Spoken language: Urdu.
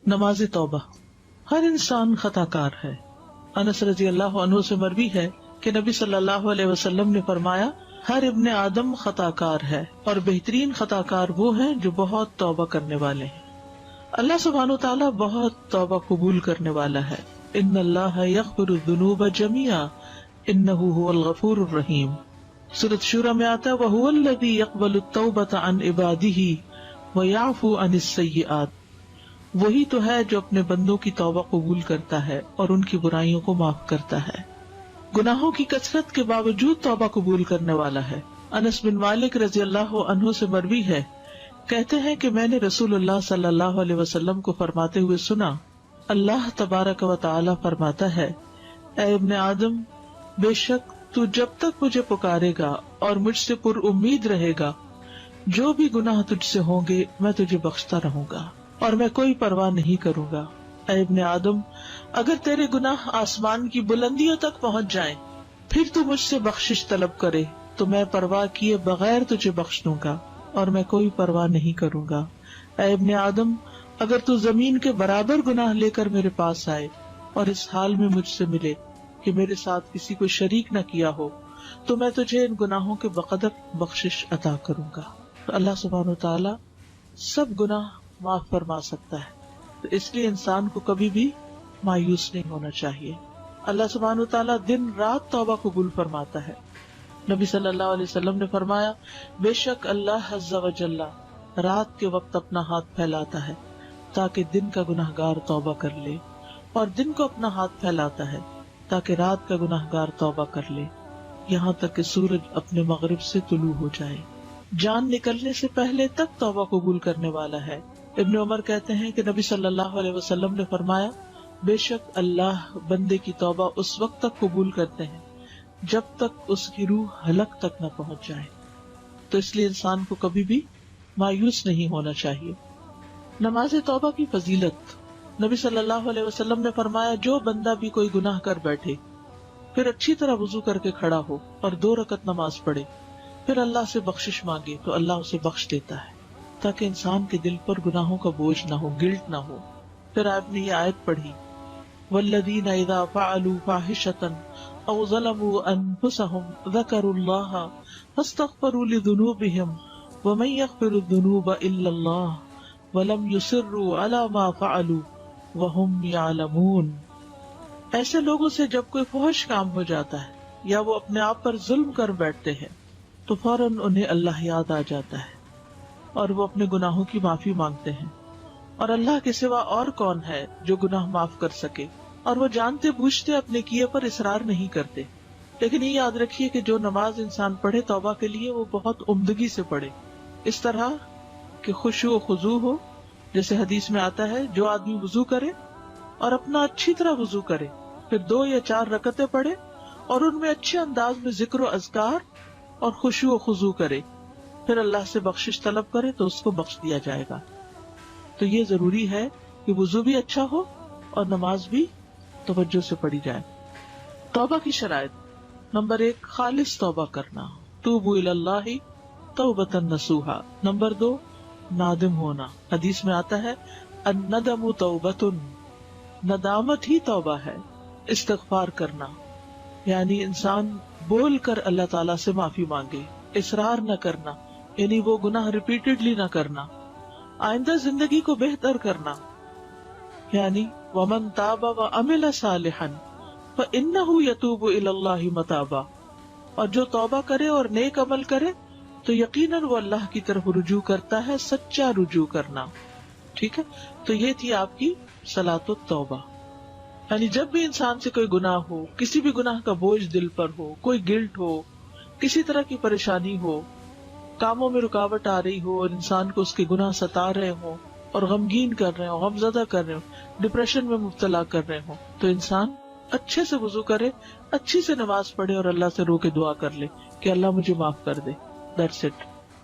نماز توبہ. ہر انسان خطاکار ہے. انس رضی اللہ عنہ سے مروی ہے کہ نبی صلی اللہ علیہ وسلم نے فرمایا ہر ابن آدم خطاکار ہے اور بہترین خطاکار وہ ہیں جو بہت توبہ کرنے والے ہیں. اللہ سبحانہ وتعالی بہت توبہ قبول کرنے والا ہے. ان اللہ یغفر الذنوب جميعا انہ هو الغفور الرحیم. سورۃ شورى میں آتا ہے وَهُوَ الَّذِي يَقْبَلُ التَّوْبَةَ عَنْ عِبَادِهِ وَيَعْفُو عَنِ السَّيِّئَاتِ. وہی تو ہے جو اپنے بندوں کی توبہ قبول کرتا ہے اور ان کی برائیوں کو معاف کرتا ہے. گناہوں کی کثرت کے باوجود توبہ قبول کرنے والا ہے. انس بن مالک رضی اللہ عنہ سے مروی ہے کہتے ہیں کہ میں نے رسول اللہ صلی اللہ علیہ وسلم کو فرماتے ہوئے سنا اللہ تبارک و تعالی فرماتا ہے اے ابن آدم بے شک تو جب تک مجھے پکارے گا اور مجھ سے پر امید رہے گا جو بھی گناہ تجھ سے ہوں گے میں تجھے بخشتا رہوں گا اور میں کوئی پرواہ نہیں کروں گا. اے ابن آدم اگر تیرے گناہ آسمان کی بلندیوں تک پہنچ جائیں پھر تو مجھ سے بخشش طلب کرے تو میں پرواہ کیے بغیر تجھے بخش دوں گا اور میں کوئی پرواہ نہیں کروں گا. اے ابن آدم اگر تو زمین کے برابر گناہ لے کر میرے پاس آئے اور اس حال میں مجھ سے ملے کہ میرے ساتھ کسی کو شریک نہ کیا ہو تو میں تجھے ان گناہوں کے بقدر بخشش عطا کروں گا. تو اللہ سبحانہ وتعالی سب گناہ معاف فرما سکتا ہے. تو اس لیے انسان کو کبھی بھی مایوس نہیں ہونا چاہیے. اللہ سبحانہ وتعالی دن رات توبہ قبول فرماتا ہے. نبی صلی اللہ علیہ وسلم نے فرمایا بے شک اللہ عز و جل رات کے وقت اپنا ہاتھ پھیلاتا ہے تاکہ دن کا گناہگار توبہ کر لے اور دن کو اپنا ہاتھ پھیلاتا ہے تاکہ رات کا گناہگار توبہ کر لے یہاں تک کہ سورج اپنے مغرب سے طلوع ہو جائے. جان نکلنے سے پہلے تک توبہ قبول کرنے والا ہے. ابن عمر کہتے ہیں کہ نبی صلی اللہ علیہ وسلم نے فرمایا بے شک اللہ بندے کی توبہ اس وقت تک قبول کرتے ہیں جب تک اس کی روح حلق تک نہ پہنچ جائے. تو اس لیے انسان کو کبھی بھی مایوس نہیں ہونا چاہیے. نماز توبہ کی فضیلت. نبی صلی اللہ علیہ وسلم نے فرمایا جو بندہ بھی کوئی گناہ کر بیٹھے پھر اچھی طرح وضو کر کے کھڑا ہو اور 2 رکعت نماز پڑھے پھر اللہ سے بخشش مانگے تو اللہ اسے بخش دیتا ہے تاکہ انسان کے دل پر گناہوں کا بوجھ نہ ہو، گلٹ نہ ہو. پھر آپ نے یہ آیت پڑھی والذین اذا فعلوا فاحشۃ او ظلموا انفسهم ذکروا اللہ فاستغفروا لذنوبهم ومن یغفر الذنوب الا اللہ ولم یصروا علی ما فعلوا وهم یعلمون. ایسے لوگوں سے جب کوئی فحش کام ہو جاتا ہے یا وہ اپنے آپ پر ظلم کر بیٹھتے ہیں تو فوراً انہیں اللہ یاد آ جاتا ہے اور وہ اپنے گناہوں کی معافی مانگتے ہیں اور اللہ کے سوا اور کون ہے جو گناہ معاف کر سکے اور وہ جانتے بوجھتے اپنے کیے پر اصرار نہیں کرتے. لیکن یہ یاد رکھیے کہ جو نماز انسان پڑھے توبہ کے لیے وہ بہت عمدگی سے پڑھے اس طرح کہ خشوع و خضوع ہو. جیسے حدیث میں آتا ہے جو آدمی وضو کرے اور اپنا اچھی طرح وضو کرے پھر 2 یا 4 رکعتیں پڑھے اور ان میں اچھے انداز میں ذکر و اذکار اور خشوع و خضوع کرے پھر اللہ سے بخشش طلب کرے تو اس کو بخش دیا جائے گا. تو یہ ضروری ہے کہ وضو بھی اچھا ہو اور نماز بھی توجہ سے پڑھی جائے. توبہ کی شرائط. نمبر 1 خالص توبہ کرنا توبوا الی اللہ توبۃ نصوحا. نمبر 2 نادم ہونا. حدیث میں آتا ہے الندم توبۃ، ندامت ہی توبہ ہے. استغفار کرنا یعنی انسان بول کر اللہ تعالیٰ سے معافی مانگے، اصرار نہ کرنا یعنی وہ گناہ ریپیٹڈلی نہ کرنا. آئندہ زندگی کو بہتر کرنا یعنی ومن تاب وعمل صالحا فإنہ یتوب الی اللہ متابا. اور جو توبہ کرے اور نیک عمل کرے تو یقیناً وہ اللہ کی طرف رجوع کرتا ہے، سچا رجوع کرنا. ٹھیک ہے، تو یہ تھی آپ کی صلاۃ التوبہ. یعنی جب بھی انسان سے کوئی گناہ ہو، کسی بھی گناہ کا بوجھ دل پر ہو، کوئی گلٹ ہو، کسی طرح کی پریشانی ہو، کاموں میں رکاوٹ آ رہی ہو اور انسان کو اس کے گناہ ستا رہے ہوں اور غمگین کر رہے ہوں، غمزدہ کر رہے ہوں، ڈپریشن میں مبتلا کر رہے ہوں، تو انسان اچھے سے وضو کرے، اچھی سے نماز پڑھے اور اللہ سے رو کے دعا کر لے کہ اللہ مجھے معاف کر دے. That's it.